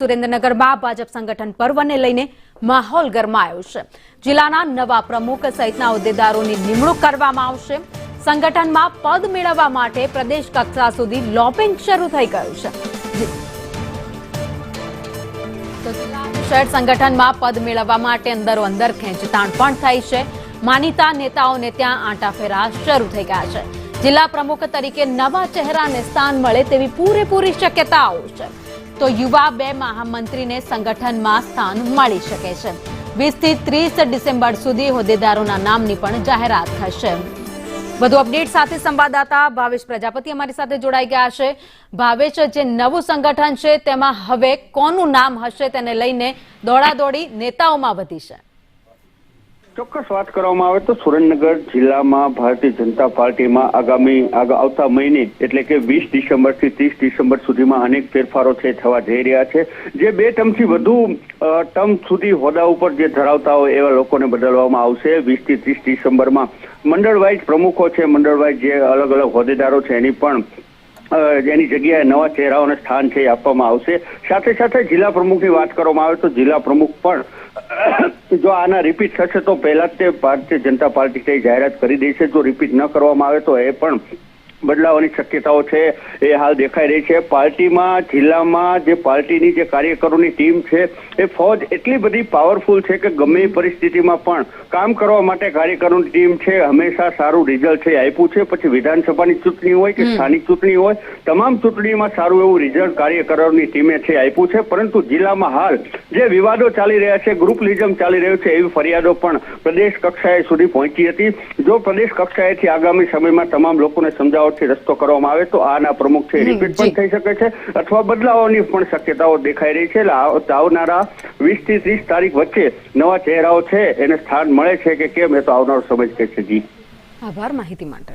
સુરેન્દ્રનગરમાં ભાજપ સંગઠન પર્વને લઈને માહોલ ગરમાયો છે। જિલ્લાના નવા પ્રમુખ સહિતના હોદ્દેદારોની નિમણૂક કરવામાં આવશે। સંગઠનમાં પદ મેળવવા માટે પ્રદેશ કક્ષા સુધી લોબિંગ શરૂ થઈ ગયું છે। તો શહેર સંગઠનમાં પદ મેળવવા માટે અંદરો અંદર ખેંચતાણ પણ થઈ છે। માનીતા નેતાઓને ત્યાં આંટાફેરા શરૂ થઈ ગયા છે। જિલ્લા પ્રમુખ તરીકે નવા ચહેરાને સ્થાન મળે તેવી પૂરેપૂરી શક્યતાઓ છે। તો યુવા 2 મહામંત્રીને સંગઠનમાં સ્થાન મળી શકે છે। 20 થી 30 ડિસેમ્બર સુધી હોદ્દેદારોના નામની પણ જાહેરાત થશે। વધુ અપડેટ સાથે સંવાદદાતા ભાવેશ પ્રજાપતિ અમારી સાથે જોડાઈ ગયા છે। ભાવેશ, જે નવું સંગઠન છે તેમાં હવે કોનું નામ હશે તેને લઈને દોડાદોડી નેતાઓમાં વધી છે। ચોક્કસ વાત કરવામાં આવે તો સુરેન્દ્રનગર જિલ્લામાં ભારતીય જનતા પાર્ટીમાં આવતા મહિને એટલે કે 20 ડિસેમ્બરથી 30 ડિસેમ્બર સુધીમાં અનેક ફેરફારો થવા જઈ રહ્યા છે। જે 2 ટર્મથી વધુ ટર્મ સુધી હોદ્દા ઉપર જે ધરાવતા હોય એવા લોકોને બદલવામાં આવશે। 20 થી 30 ડિસેમ્બરમાં મંડળ વાઇઝ પ્રમુખો છે, મંડળ વાઇઝ જે અલગ અલગ હોદ્દેદારો છે એની પણ જેની જગ્યાએ નવા ચહેરાઓને સ્થાન છે આપવામાં આવશે। સાથે સાથે જિલ્લા પ્રમુખની વાત કરવામાં આવે તો જિલ્લા પ્રમુખ પણ જો આના રિપીટ થશે તો પહેલા જ તે ભારતીય જનતા પાર્ટી જાહેરાત કરી દેશે। જો રિપીટ ન કરવામાં આવે તો એ પણ બદલાવાની શક્યતાઓ છે એ હાલ દેખાઈ રહી છે। પાર્ટીમાં જિલ્લામાં જે પાર્ટીની જે કાર્યકરોની ટીમ છે એ ફોજ એટલી બધી પાવરફુલ છે કે ગમે એ પરિસ્થિતિમાં પણ કામ કરવા માટે કાર્યકરોની ટીમ છે હંમેશા સારું રિઝલ્ટ છે આપ્યું છે। પછી વિધાનસભાની ચૂંટણી હોય કે સ્થાનિક ચૂંટણી હોય, તમામ ચૂંટણીમાં સારું એવું રિઝલ્ટ કાર્યકરોની ટીમે છે આપ્યું છે। પરંતુ જિલ્લામાં હાલ જે વિવાદો ચાલી રહ્યા છે, ગ્રુપલિઝમ ચાલી રહ્યું છે, એવી ફરિયાદો પણ પ્રદેશ કક્ષાએ સુધી પહોંચી હતી। જો પ્રદેશ કક્ષાએથી આગામી સમયમાં તમામ લોકોને સમજાવવા રસ્તો કરવામાં આવે તો આના પ્રમુખ છે રિપીટ પણ થઈ શકે છે અથવા બદલાવવાની પણ શક્યતાઓ દેખાઈ રહી છે। આવનારા 20 થી 30 તારીખ વચ્ચે નવા ચહેરાઓ છે એને સ્થાન મળે છે કે કેમ એ તો આવનારો સમય કહેશે। જી, આભાર માહિતી માટે।